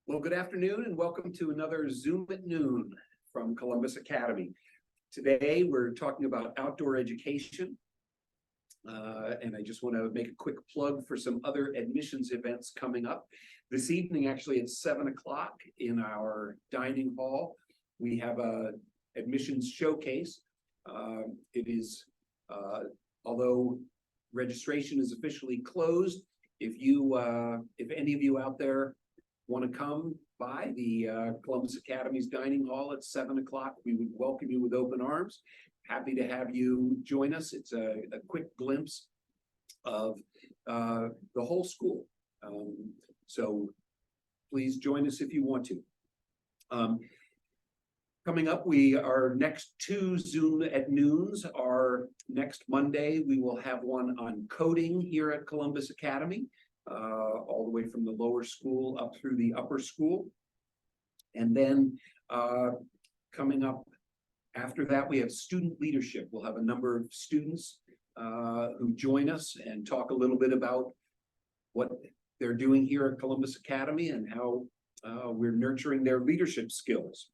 Well, good afternoon and welcome to another Zoom at Noon from Columbus Academy. Today, we're talking about outdoor education. And I just want to make a quick plug for some other admissions events coming up. This evening, actually at 7 o'clock in our dining hall, we have a admissions showcase. It is, although registration is officially closed, if any of you out there want to come by the Columbus Academy's dining hall at 7 o'clock, we would welcome you with open arms. Happy to have you join us. It's a quick glimpse of the whole school. So please join us if you want to. Coming up, our next two Zoom at Noons are next Monday. We will have one on coding here at Columbus Academy, all the way from the lower school up through the upper school. And then coming up after that, we have student leadership. We'll have a number of students who join us and talk a little bit about what they're doing here at Columbus Academy and how we're nurturing their leadership skills.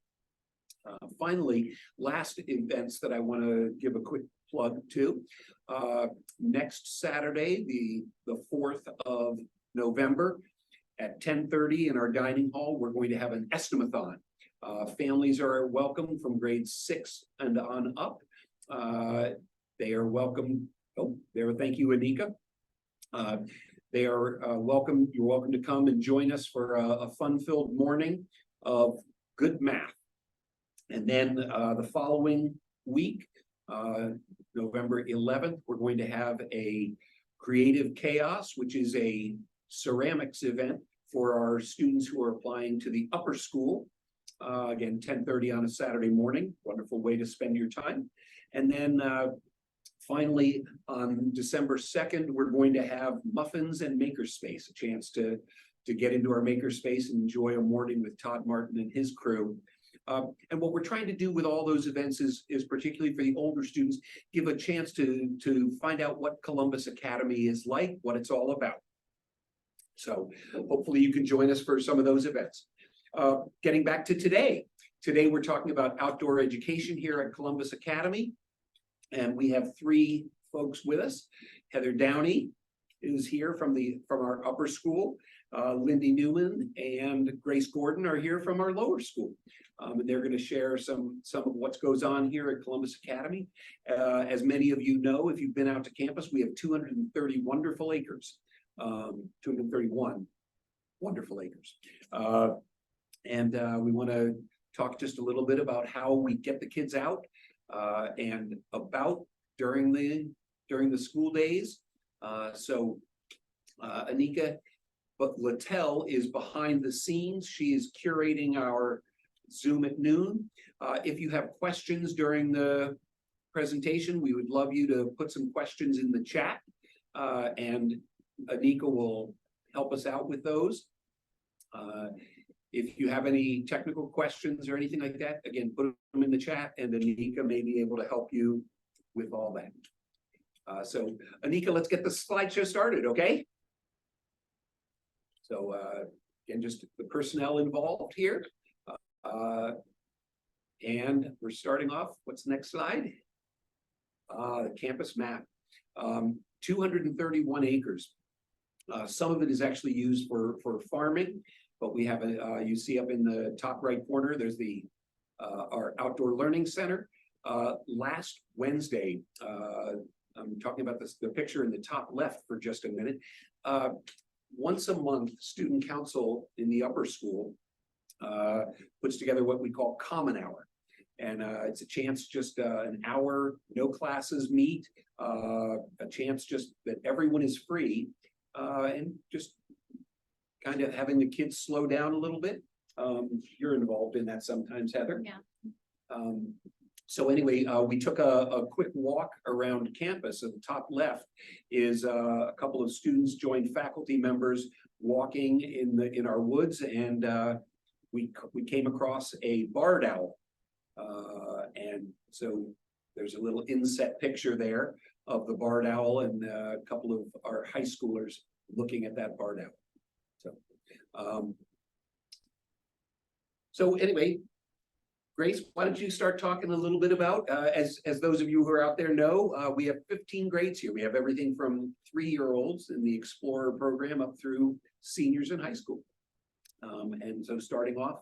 Finally, last events that I want to give a quick plug to. Next Saturday, the 4th of November at 10:30 in our dining hall, we're going to have an estimathon. Families are welcome from grades 6 and on up. They are welcome. Oh, there, thank you, Anika. They are welcome. You're welcome to come and join us for a fun-filled morning of good math. And then the following week, November 11th, we're going to have a Creative Chaos, which is a ceramics event for our students who are applying to the upper school. Again, 10:30 on a Saturday morning. Wonderful way to spend your time. And then finally, on December 2nd, we're going to have Muffins and Makerspace, a chance to get into our makerspace and enjoy a morning with Todd Martin and his crew. And what we're trying to do with all those events is particularly for the older students, give a chance to find out what Columbus Academy is like, what it's all about. So hopefully you can join us for some of those events. Getting back to today. Today we're talking about outdoor education here at Columbus Academy. And we have three folks with us. Heather Downey is here from our upper school. Lindy Newman and Grace Gordon are here from our lower school. And they're going to share some of what goes on here at Columbus Academy. As many of you know, if you've been out to campus, we have 230 wonderful acres. 231 wonderful acres. And we want to talk just a little bit about how we get the kids out and about during the school days. So Anika Littell is behind the scenes. She is curating our Zoom at Noon. If you have questions during the presentation, we would love you to put some questions in the chat, and Anika will help us out with those. If you have any technical questions or anything like that, again, put them in the chat and Anika may be able to help you with all that. So Anika, let's get the slideshow started, okay? So again, just the personnel involved here. And we're starting off, what's the next slide? The campus map. 231 acres. Some of it is actually used for farming, but we have you see up in the top right corner, there's our outdoor learning center. Last Wednesday, I'm talking about the picture in the top left for just a minute. Once a month, student council in the upper school puts together what we call Common Hour. And it's a chance, just an hour, no classes meet, a chance just that everyone is free, and just kind of having the kids slow down a little bit. You're involved in that sometimes, Heather. Yeah. So anyway, we took a quick walk around campus. At the top left is a couple of students joined faculty members walking in our woods, and we came across a barred owl. And so there's a little inset picture there of the barred owl and a couple of our high schoolers looking at that barred owl. So So anyway, Grace, why don't you start talking a little bit about, as those of you who are out there know, we have 15 grades here. We have everything from 3-year-olds in the Explorer program up through seniors in high school. And so starting off,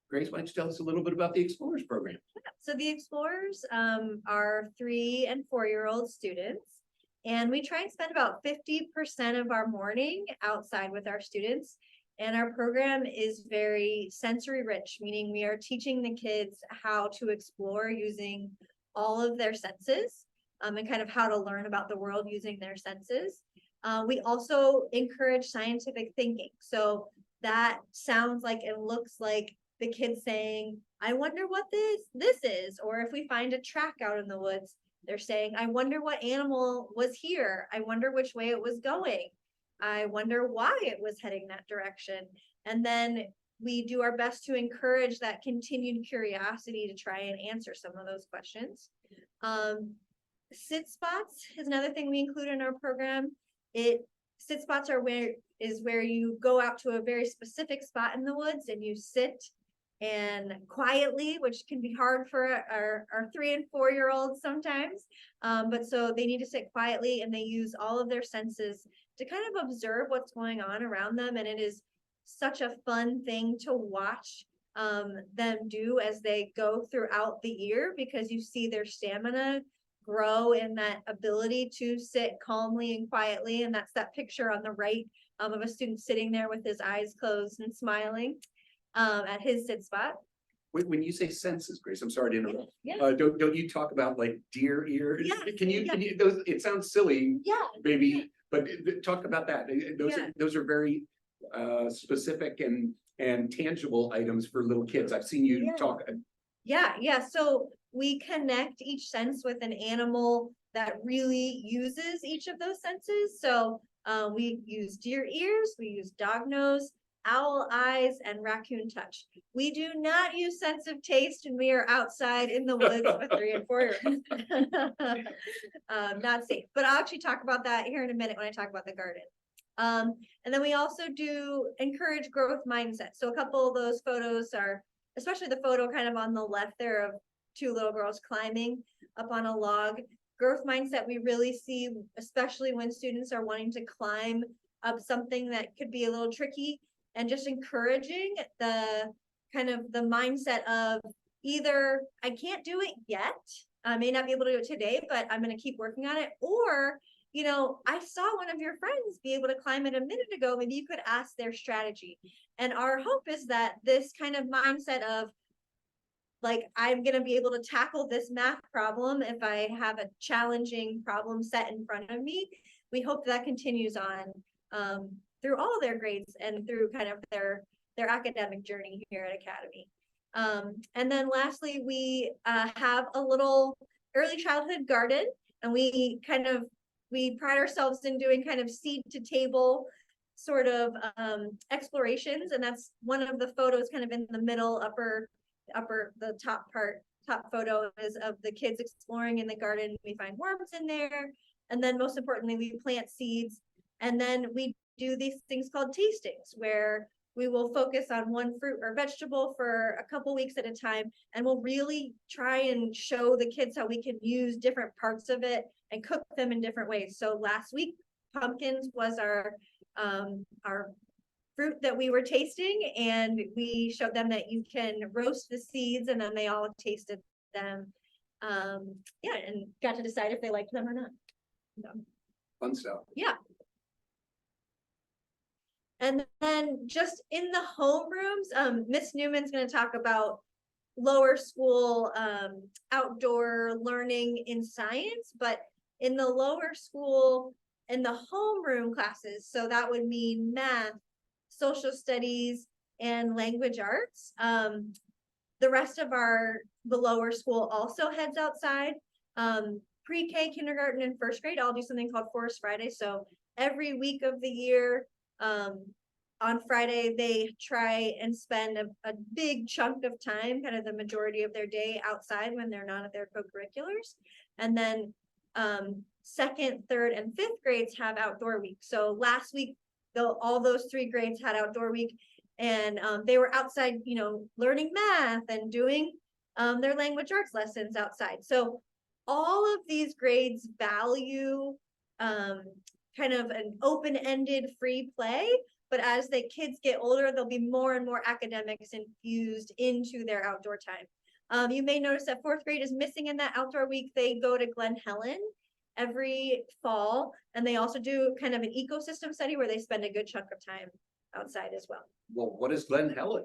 Grace, why don't you tell us a little bit about the Explorers program? So the Explorers are 3- and 4-year-old students, and we try and spend about 50% of our morning outside with our students. And our program is very sensory rich, meaning we are teaching the kids how to explore using all of their senses, and kind of how to learn about the world using their senses. We also encourage scientific thinking. So that sounds like and looks like the kids saying, I wonder what this is. Or if we find a track out in the woods, they're saying, I wonder what animal was here. I wonder which way it was going. I wonder why it was heading that direction. And then we do our best to encourage that continued curiosity to try and answer some of those questions. Sit spots is another thing we include in our program. Sit spots are where you go out to a very specific spot in the woods and you sit and quietly, which can be hard for our 3- and 4-year-olds sometimes. But so they need to sit quietly and they use all of their senses to kind of observe what's going on around them. And it is such a fun thing to watch them do as they go throughout the year, because you see their stamina grow in that ability to sit calmly and quietly. And that's that picture on the right of a student sitting there with his eyes closed and smiling at his sit spot. When you say senses, Grace, I'm sorry to interrupt. Yeah. Don't you talk about like deer ears? Yes, Can you those, it sounds silly, Yeah. maybe, but talk about that. Those are very specific and tangible items for little kids. I've seen you talk. Yeah. So we connect each sense with an animal that really uses each of those senses. So we use deer ears, we use dog nose, owl eyes, and raccoon touch. We do not use sense of taste when we are outside in the woods with 3- and 4-year-olds. Not safe, but I'll actually talk about that here in a minute when I talk about the garden. And then we also do encourage growth mindset. So a couple of those photos are, especially the photo kind of on the left there of 2 little girls climbing up on a log. Growth mindset we really see, especially when students are wanting to climb up something that could be a little tricky, and just encouraging the kind of the mindset of either I can't do it yet, I may not be able to do it today, but I'm going to keep working on it. Or, you know, I saw one of your friends be able to climb it a minute ago. Maybe you could ask their strategy. And our hope is that this kind of mindset of like, I'm going to be able to tackle this math problem if I have a challenging problem set in front of me. We hope that continues on through all their grades and through kind of their academic journey here at Academy. And then lastly, we have a little early childhood garden, and we pride ourselves in doing kind of seed to table sort of explorations. And that's one of the photos kind of in the middle the top photo is of the kids exploring in the garden. We find worms in there. And then most importantly, we plant seeds. And then we do these things called tastings, where we will focus on one fruit or vegetable for a couple weeks at a time. And we'll really try and show the kids how we can use different parts of it and cook them in different ways. So last week, pumpkins was our fruit that we were tasting, and we showed them that you can roast the seeds, and then they all tasted them. And got to decide if they liked them or not. So, Fun stuff. Yeah. And then just in the homerooms, Miss Newman's going to talk about lower school outdoor learning in science, but in the lower school, in the homeroom classes, so that would mean math, social studies, and language arts. The rest of the lower school also heads outside. Pre-K, kindergarten, and first grade all do something called Forest Friday. So every week of the year, on Friday, they try and spend a big chunk of time, kind of the majority of their day outside when they're not at their co-curriculars. And then second, third, and fifth grades have outdoor week. So last week, all those 3 grades had outdoor week. And they were outside, learning math and doing their language arts lessons outside. So all of these grades value kind of an open-ended free play, but as the kids get older, there'll be more and more academics infused into their outdoor time. You may notice that fourth grade is missing in that outdoor week. They go to Glen Helen every fall, and they also do kind of an ecosystem study where they spend a good chunk of time outside as well. Well, what is Glen Helen?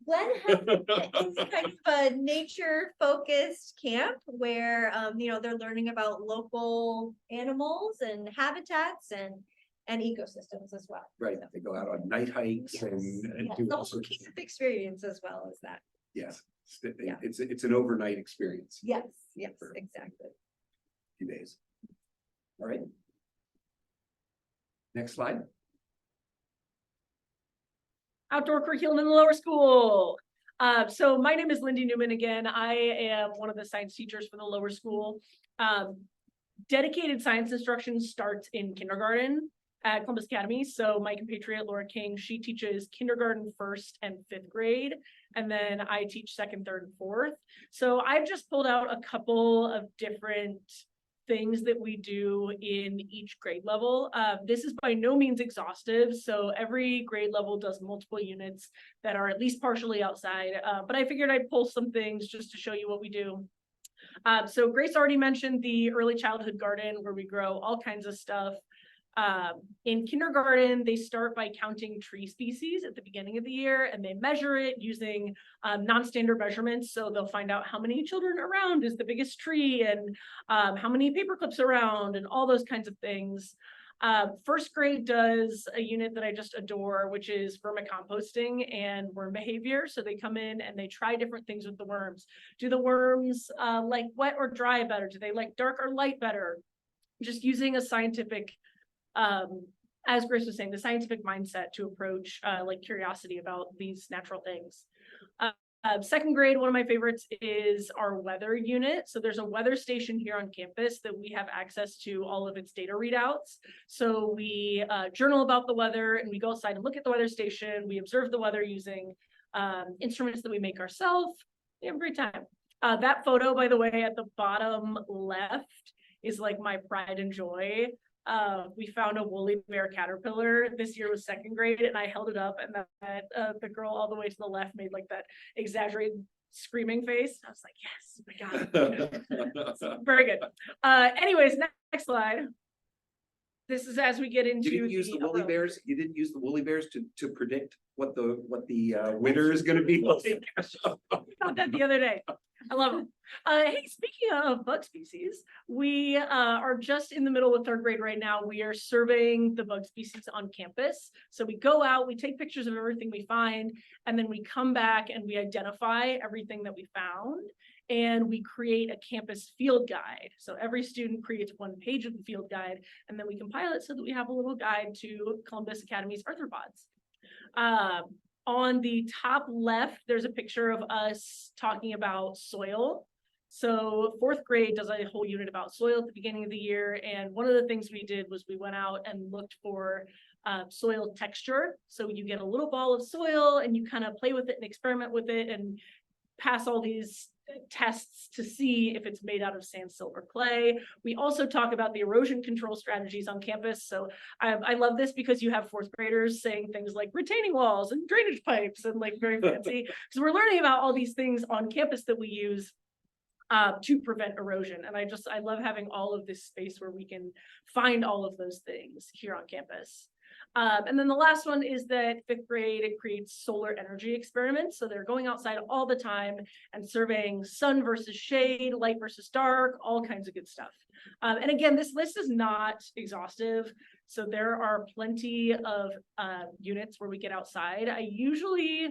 Glen Helen is kind of a nature-focused camp where they're learning about local animals and habitats and ecosystems as well. Right, So, they go out on night hikes yes, and yes, do the all whole sorts of camp experience as well as that. yes. Yeah. It's an overnight experience. Yes, yes, For exactly. a few days. All right. Next slide. Outdoor curriculum in the lower school. So my name is Lindy Newman again. I am one of the science teachers for the lower school. Dedicated science instruction starts in kindergarten at Columbus Academy. So my compatriot Laura King, she teaches kindergarten, 1st and 5th grade. And then I teach 2nd, 3rd, and 4th. So I've just pulled out a couple of different things that we do in each grade level. This is by no means exhaustive. So every grade level does multiple units that are at least partially outside. But I figured I'd pull some things just to show you what we do. So Grace already mentioned the early childhood garden where we grow all kinds of stuff. In kindergarten, they start by counting tree species at the beginning of the year, and they measure it using non-standard measurements. So they'll find out how many children around is the biggest tree and how many paper clips around and all those kinds of things. 1st grade does a unit that I just adore, which is vermicomposting and worm behavior. So they come in and they try different things with the worms. Do the worms like wet or dry better? Do they like dark or light better? Just using a scientific, as Grace was saying, the scientific mindset to approach like curiosity about these natural things. 2nd grade, one of my favorites is our weather unit. So there's a weather station here on campus that we have access to all of its data readouts. So we journal about the weather and we go outside and look at the weather station. We observe the weather using instruments that we make ourselves. We have a great time. That photo, by the way, at the bottom left is like my pride and joy. We found a woolly bear caterpillar. This year was 2nd grade, and I held it up, and the girl all the way to the left made like that exaggerated screaming face. I was like, yes, we got it. Very good. Anyways, next slide. This is as we get into. You didn't use the woolly bears. You didn't use the woolly bears to predict what the winter is going to be like. I found that the other day. I love it. Hey, speaking of bug species, we are just in the middle of 3rd grade right now. We are surveying the bug species on campus. So we go out, we take pictures of everything we find, and then we come back and we identify everything that we found. And we create a campus field guide. So every student creates 1 page of the field guide, and then we compile it so that we have a little guide to Columbus Academy's arthropods. On the top left, there's a picture of us talking about soil. So 4th grade does a whole unit about soil at the beginning of the year. And one of the things we did was we went out and looked for soil texture. So you get a little ball of soil and you kind of play with it and experiment with it and pass all these tests to see if it's made out of sand, silt, or clay. We also talk about the erosion control strategies on campus. So I love this because you have 4th graders saying things like retaining walls and drainage pipes and like very fancy, because we're learning about all these things on campus that we use to prevent erosion. And I love having all of this space where we can find all of those things here on campus. And then the last one is that 5th grade, it creates solar energy experiments. So they're going outside all the time and surveying sun versus shade, light versus dark, all kinds of good stuff. And again, this list is not exhaustive. So there are plenty of units where we get outside. I usually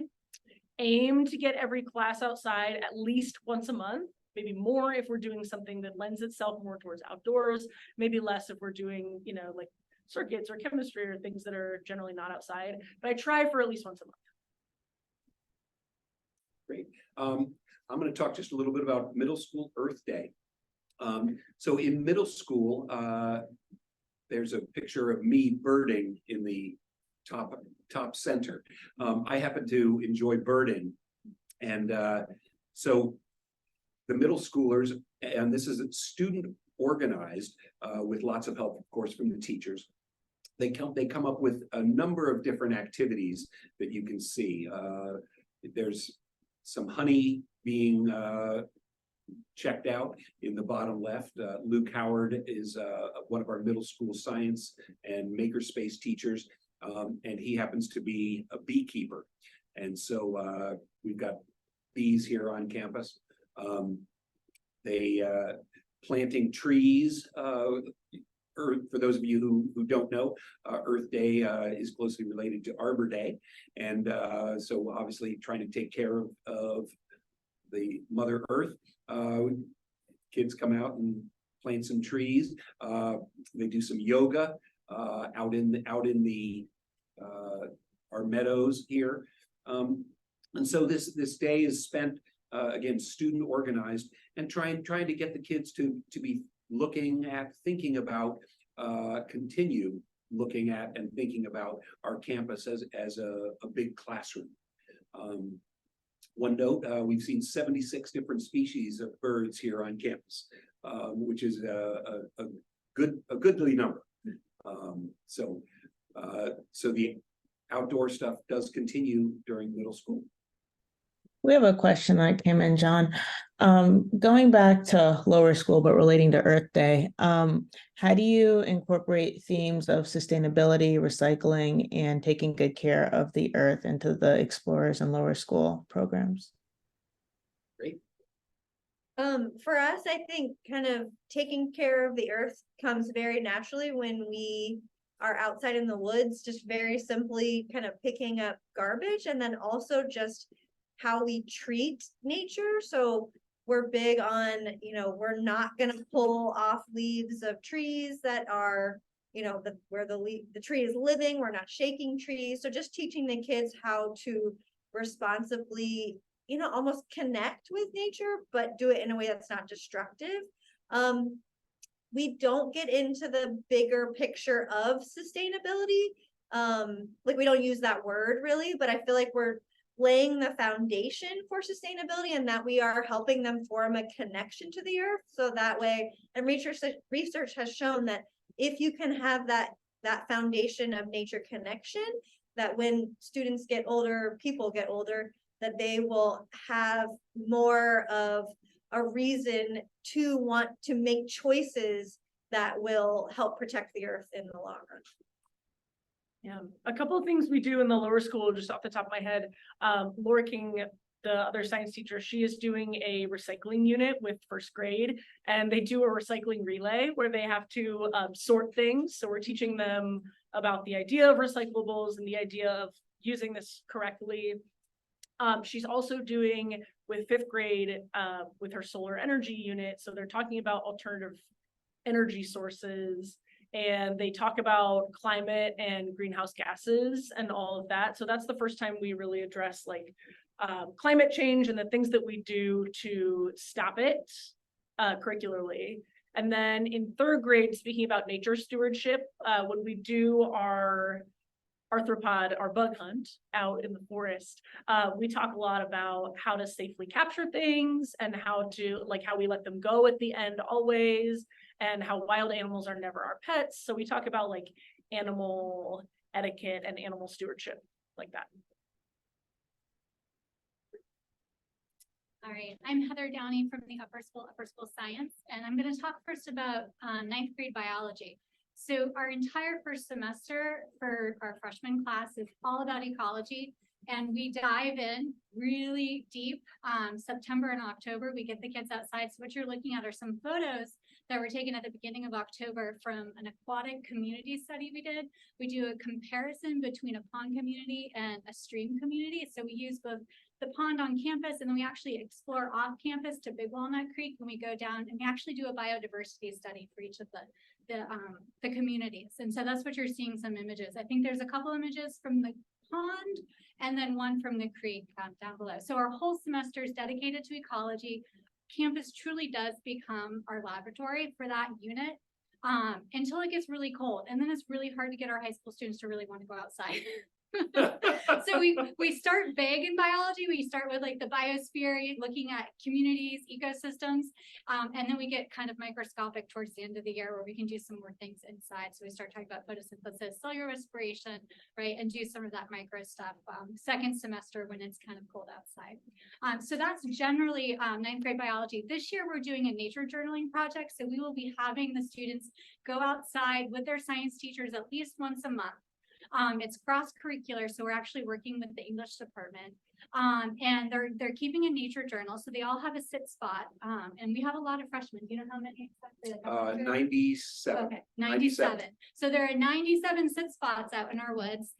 aim to get every class outside at least once a month. Maybe more if we're doing something that lends itself more towards outdoors, maybe less if we're doing, like circuits or chemistry or things that are generally not outside, but I try for at least once a month. Great. I'm going to talk just a little bit about Middle School Earth Day. So in middle school, there's a picture of me birding in the top center. I happen to enjoy birding, and so the middle schoolers, and this is student organized with lots of help, of course, from the teachers. They come up with a number of different activities that you can see. There's some honey being checked out in the bottom left. Luke Howard is one of our middle school science and makerspace teachers, and he happens to be a beekeeper. And so we've got bees here on campus. They planting trees. Earth, for those of you who don't know, Earth Day is closely related to Arbor Day. And so obviously trying to take care of the Mother Earth. Kids come out and plant some trees. They do some yoga out in the our meadows here. And so this day is spent again, student organized, and trying to get the kids to be looking at, thinking about, continue looking at and thinking about our campus as a big classroom. One note, we've seen 76 different species of birds here on campus, which is a goodly number. So the outdoor stuff does continue during middle school. We have a question that came in, John. Going back to lower school, but relating to Earth Day, how do you incorporate themes of sustainability, recycling, and taking good care of the earth into the Explorers and lower school programs? Great. For us, I think kind of taking care of the earth comes very naturally when we are outside in the woods, just very simply kind of picking up garbage, and then also just how we treat nature. So we're big on, we're not going to pull off leaves of trees that are, where the tree is living. We're not shaking trees. So just teaching the kids how to responsibly, almost connect with nature, but do it in a way that's not destructive. We don't get into the bigger picture of sustainability. Like we don't use that word really, but I feel like we're laying the foundation for sustainability, and that we are helping them form a connection to the earth. So that way, and research has shown that if you can have that foundation of nature connection, that when students get older, people get older, that they will have more of a reason to want to make choices that will help protect the earth in the long run. Yeah, a couple of things we do in the lower school, just off the top of my head. Laura King, the other science teacher, she is doing a recycling unit with first grade, and they do a recycling relay where they have to sort things. So we're teaching them about the idea of recyclables and the idea of using this correctly. She's also doing with fifth grade with her solar energy unit. So they're talking about alternative energy sources, and they talk about climate and greenhouse gases and all of that. So that's the first time we really address like climate change and the things that we do to stop it curricularly. And then in third grade, speaking about nature stewardship, when we do our arthropod, our bug hunt out in the forest, we talk a lot about how to safely capture things and how we let them go at the end always, and how wild animals are never our pets. So we talk about like animal etiquette and animal stewardship like that. All right, I'm Heather Downey from the Upper School Science, and I'm going to talk first about ninth grade biology. So our entire first semester for our freshman class is all about ecology, and we dive in really deep. September and October, we get the kids outside. So what you're looking at are some photos that were taken at the beginning of October from an aquatic community study we did. We do a comparison between a pond community and a stream community. So we use both the pond on campus, and then we actually explore off campus to Big Walnut Creek, and we go down and we actually do a biodiversity study for each of the communities. And so that's what you're seeing, some images. I think there's a couple images from the pond and then one from the creek down below. So our whole semester is dedicated to ecology. Campus truly does become our laboratory for that unit. until it gets really cold. And then it's really hard to get our high school students to really want to go outside. So we start vague in biology. We start with like the biosphere, looking at communities, ecosystems, and then we get kind of microscopic towards the end of the year where we can do some more things inside. So we start talking about photosynthesis, cellular respiration, right, and do some of that micro stuff second semester when it's kind of cold outside. So that's generally ninth grade biology. This year we're doing a nature journaling project. So we will be having the students go outside with their science teachers at least once a month. It's cross-curricular, so we're actually working with the English department. And they're keeping a nature journal, so they all have a sit spot. And we have a lot of freshmen. Do you know how many exactly? 97. Okay, 97. So there are 97 sit spots out in our woods,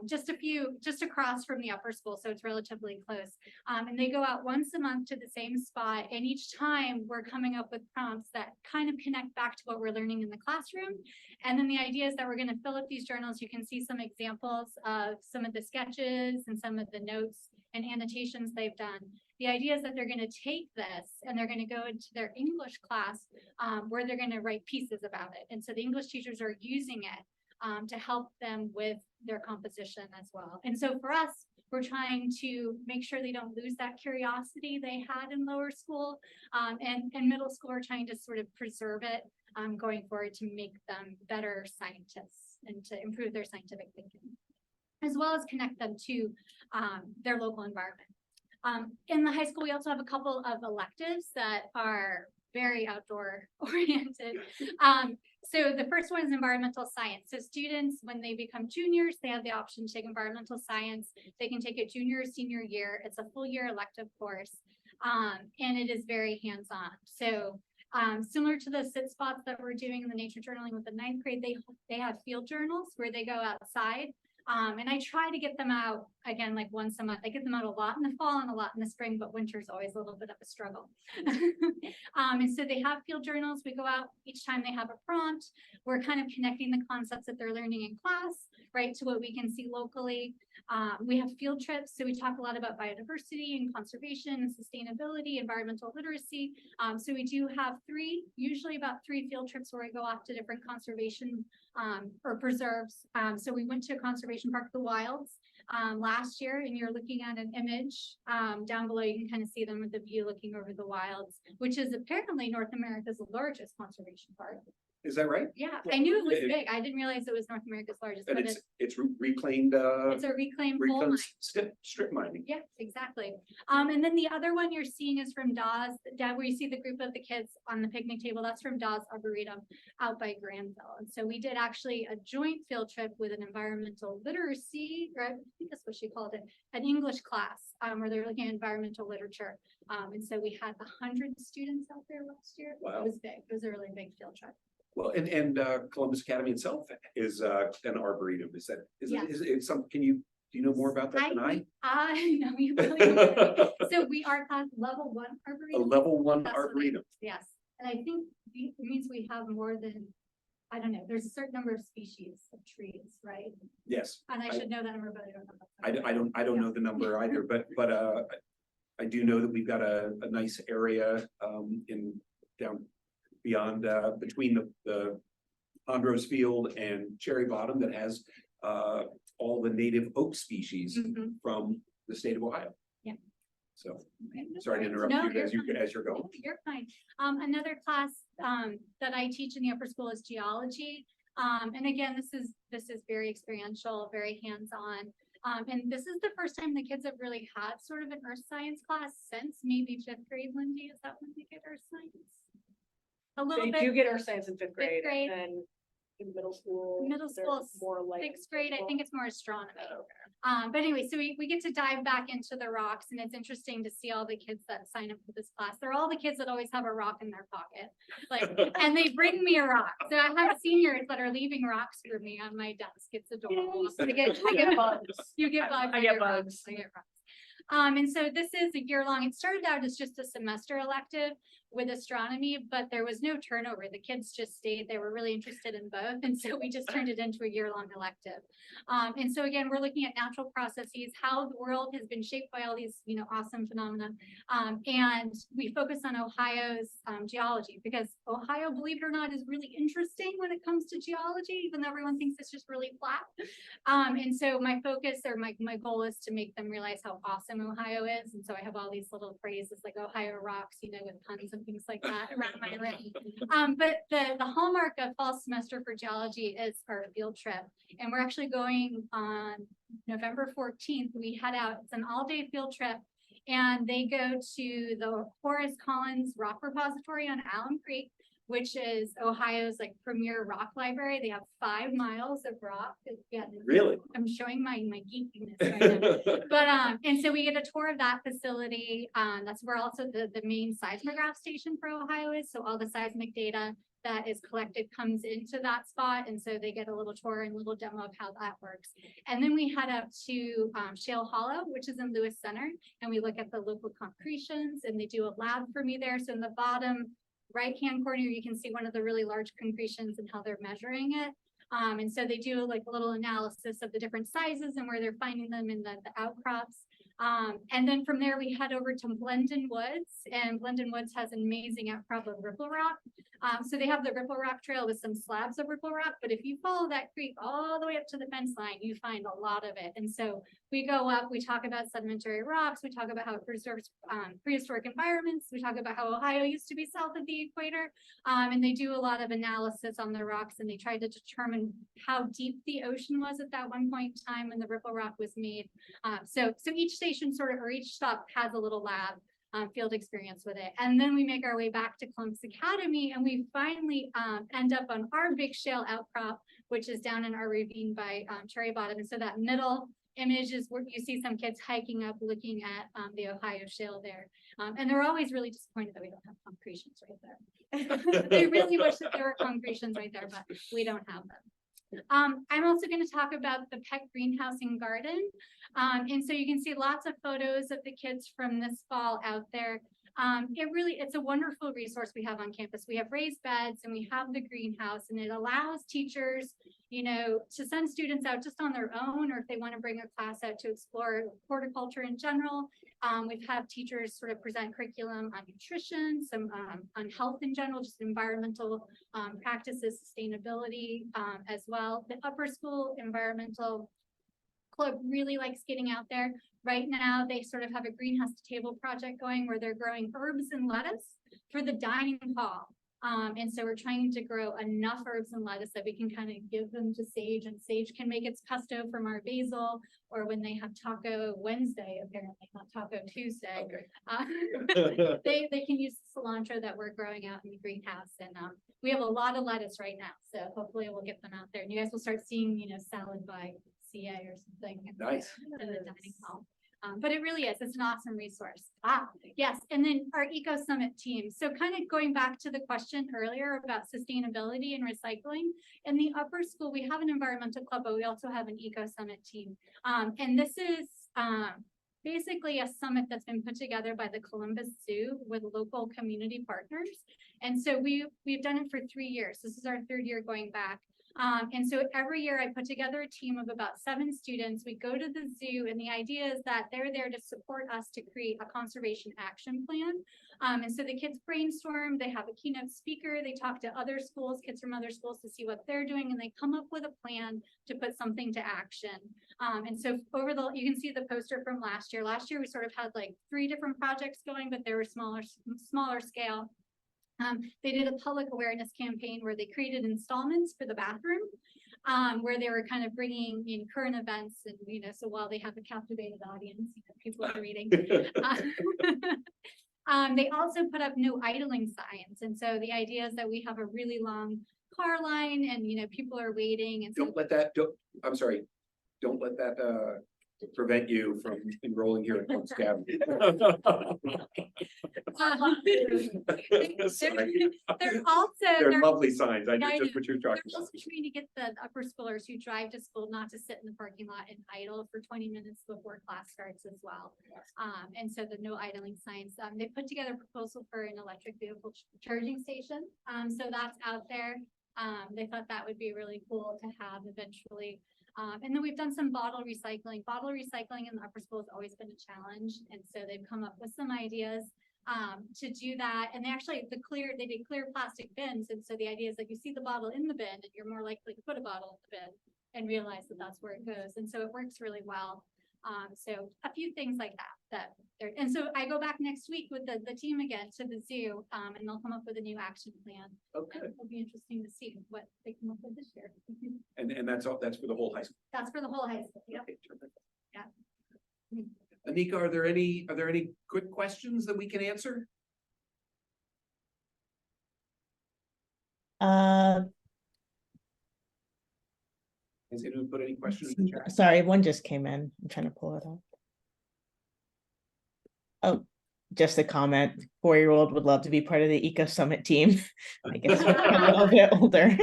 just across from the upper school, so it's relatively close. And they go out once a month to the same spot, and each time we're coming up with prompts that kind of connect back to what we're learning in the classroom. And then the idea is that we're going to fill up these journals. You can see some examples of some of the sketches and some of the notes and annotations they've done. The idea is that they're going to take this and they're going to go into their English class where they're going to write pieces about it. And so the English teachers are using it to help them with their composition as well. And so for us, we're trying to make sure they don't lose that curiosity they had in lower school, and middle school, we're trying to sort of preserve it going forward to make them better scientists and to improve their scientific thinking, as well as connect them to their local environment. In the high school, we also have a couple of electives that are very outdoor oriented. So the first one is environmental science. So students, when they become juniors, they have the option to take environmental science. They can take it junior or senior year. It's a full year elective course, and it is very hands-on. So similar to the sit spots that we're doing in the nature journaling with the ninth grade, they have field journals where they go outside. And I try to get them out again, like once a month. I get them out a lot in the fall and a lot in the spring, but winter is always a little bit of a struggle. And so they have field journals. We go out each time they have a prompt. We're kind of connecting the concepts that they're learning in class, right, to what we can see locally. We have field trips. So we talk a lot about biodiversity and conservation and sustainability, environmental literacy. So we do have usually about three field trips where we go off to different conservation or preserves. So we went to Conservation Park the Wilds last year, and you're looking at an image down below. You can kind of see them with the view looking over the wilds, which is apparently North America's largest conservation park. Is that right? Yeah, I knew it was big. I didn't realize it was North America's largest. And but it's reclaimed. it's a reclaimed coal mine. Strip mining. Yeah, exactly. And then the other one you're seeing is from Dawes, where you see the group of the kids on the picnic table. That's from Dawes Arboretum out by Granville. And so we did actually a joint field trip with an environmental literacy, or I think that's what she called it, an English class, where they're looking at environmental literature. And so we had 100 students out there last year. Wow. It was big. It was a really big field trip. Well, and Columbus Academy itself is an arboretum. Is Yes. it some? Do you know more about that than I? I know you really don't. So we are class level 1 A arboretum. level 1 That's what arboretum. Yes, and I think it means we have more than, I don't know, there's a certain number of species of trees, right? Yes. And I should know that number, but I don't know. I don't know the number either, but I do know that we've got a nice area down beyond between the Andros Field and Cherry Bottom that has all the native oak species from the state of Ohio. Yeah. So Okay. sorry to interrupt No, you as you're you're going. No, you're fine. Another class that I teach in the upper school is geology. And again, this is very experiential, very hands-on. And this is the first time the kids have really had sort of an earth science class since maybe 5th grade. Lindy, is that when they get earth science? A little They bit. do get earth science in fifth grade, grade. and then in middle school. Middle they're school, more like 6th grade, I think it's more astronomy. Oh, okay. But anyway, so we get to dive back into the rocks, and it's interesting to see all the kids that sign up for this class. They're all the kids that always have a rock in their pocket, like, and they bring me a rock. So I have seniors that are leaving rocks for me on my desk. It's adorable. I get bugs. You get bugs. I get rocks. bugs. I get rocks. And so this is a year long. It started out as just a semester elective with astronomy, but there was no turnover. The kids just stayed. They were really interested in both. And so we just turned it into a year-long elective. And so again, we're looking at natural processes, how the world has been shaped by all these, awesome phenomena. And we focus on Ohio's geology, because Ohio, believe it or not, is really interesting when it comes to geology, even though everyone thinks it's just really flat. And so my focus, or my goal, is to make them realize how awesome Ohio is. And so I have all these little phrases like Ohio rocks, with puns and things like that around my room. But the hallmark of fall semester for geology is our field trip. And we're actually going on November 14th. We head out. It's an all-day field trip. And they go to the Horace Collins Rock Repository on Alum Creek, which is Ohio's premier rock library. They have 5 miles of rock. Yeah, Really? I'm showing my geekiness right now. But and so we get a tour of that facility. That's where also the main seismograph station for Ohio is. So all the seismic data that is collected comes into that spot. And so they get a little tour and a little demo of how that works. And then we head up to Shale Hollow, which is in Lewis Center, and we look at the local concretions, and they do a lab for me there. So in the bottom right-hand corner, you can see one of the really large concretions and how they're measuring it. And so they do a little analysis of the different sizes and where they're finding them in the outcrops. And then from there, we head over to Blendon Woods, and Blendon Woods has an amazing outcrop of Ripple Rock. So they have the Ripple Rock Trail with some slabs of Ripple Rock, but if you follow that creek all the way up to the fence line, you find a lot of it. And so we go up, we talk about sedimentary rocks, we talk about how it preserves prehistoric environments, we talk about how Ohio used to be south of the equator, and they do a lot of analysis on the rocks, and they try to determine how deep the ocean was at that one point in time when the Ripple Rock was made. So each station or each stop has a little lab field experience with it. And then we make our way back to Columbus Academy, and we finally end up on our big shale outcrop, which is down in our ravine by Cherry Bottom. And so that middle image is where you see some kids hiking up, looking at the Ohio shale there. And they're always really disappointed that we don't have concretions right there. They really wish that there were concretions right there, but we don't have them. I'm also going to talk about the pet greenhouse and garden. And so you can see lots of photos of the kids from this fall out there. It's a wonderful resource we have on campus. We have raised beds and we have the greenhouse, and it allows teachers, to send students out just on their own, or if they want to bring a class out to explore horticulture in general. We've had teachers sort of present curriculum on nutrition, some on health in general, just environmental practices, sustainability as well. The upper school environmental club really likes getting out there. Right now, they sort of have a greenhouse to table project going where they're growing herbs and lettuce for the dining hall. And so we're trying to grow enough herbs and lettuce that we can kind of give them to Sage, and Sage can make its pesto from our basil, or when they have Taco Wednesday, apparently not Taco Tuesday, Okay. they can use the cilantro that we're growing out in the greenhouse. And we have a lot of lettuce right now, so hopefully we'll get them out there, and you guys will start seeing, salad by CA or something. Nice. In the dining hall. But it really is, it's an awesome resource. Yes, and then our Eco Summit team. So kind of going back to the question earlier about sustainability and recycling, in the upper school, we have an environmental club, but we also have an Eco Summit team. And this is basically a summit that's been put together by the Columbus Zoo with local community partners. And so we've done it for 3 years. This is our 3rd year going back. And so every year I put together a team of about 7 students. We go to the zoo, and the idea is that they're there to support us to create a conservation action plan. And so the kids brainstorm, they have a keynote speaker, they talk to other schools, kids from other schools, to see what they're doing, and they come up with a plan to put something to action. And so you can see the poster from last year. Last year we sort of had 3 different projects going, but they were smaller scale. They did a public awareness campaign where they created installments for the bathroom, where they were kind of bringing in current events, and so while they have a captivated audience, people are reading. They also put up no idling signs, and so the idea is that we have a really long car line, and people are waiting, and Don't let that prevent you from enrolling here at Columbus Academy. Sorry. They're also, They're they're lovely signs. I know I just what you're they're talking about. also trying to get the upper schoolers who drive to school not to sit in the parking lot and idle for 20 minutes before class starts as well. And so the no idling signs, they put together a proposal for an electric vehicle charging station. So that's out there. They thought that would be really cool to have eventually. And then we've done some bottle recycling. Bottle recycling in the upper school has always been a challenge. And so they've come up with some ideas to do that. And they actually, they did clear plastic bins. And so the idea is that you see the bottle in the bin and you're more likely to put a bottle in the bin and realize that that's where it goes. And so it works really well. So a few things like that, and so I go back next week with the team again to the zoo, and they'll come up with a new action plan. Okay. It'll be interesting to see what they come up with this year. And that's all, that's for the whole high school. That's for the whole high school. Yep. Okay, terrific. Yeah. Anika, are there any quick questions that we can answer? Has anyone put any questions in the chat? Sorry, one just came in. I'm trying to pull it up. Oh, just a comment. 4-year-old would love to be part of the Eco Summit team. I guess we're a little bit older.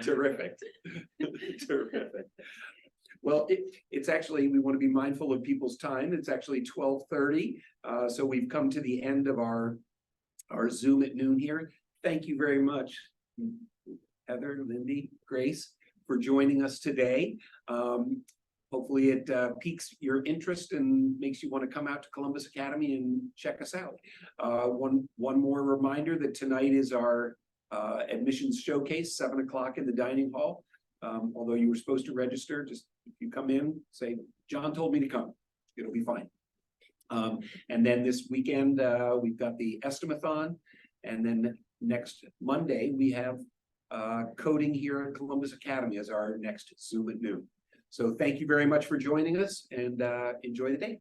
Terrific. Terrific. Well, it's actually, we want to be mindful of people's time. It's actually 12:30. So we've come to the end of our Zoom at noon here. Thank you very much, Heather, Lindy, Grace, for joining us today. Hopefully it piques your interest and makes you want to come out to Columbus Academy and check us out. One more reminder that tonight is our admissions showcase, 7 o'clock in the dining hall. Although you were supposed to register, just if you come in, say, John told me to come, it'll be fine. And then this weekend, we've got the Estimathon, and then next Monday, we have coding here at Columbus Academy as our next Zoom at noon. So thank you very much for joining us, and enjoy the day.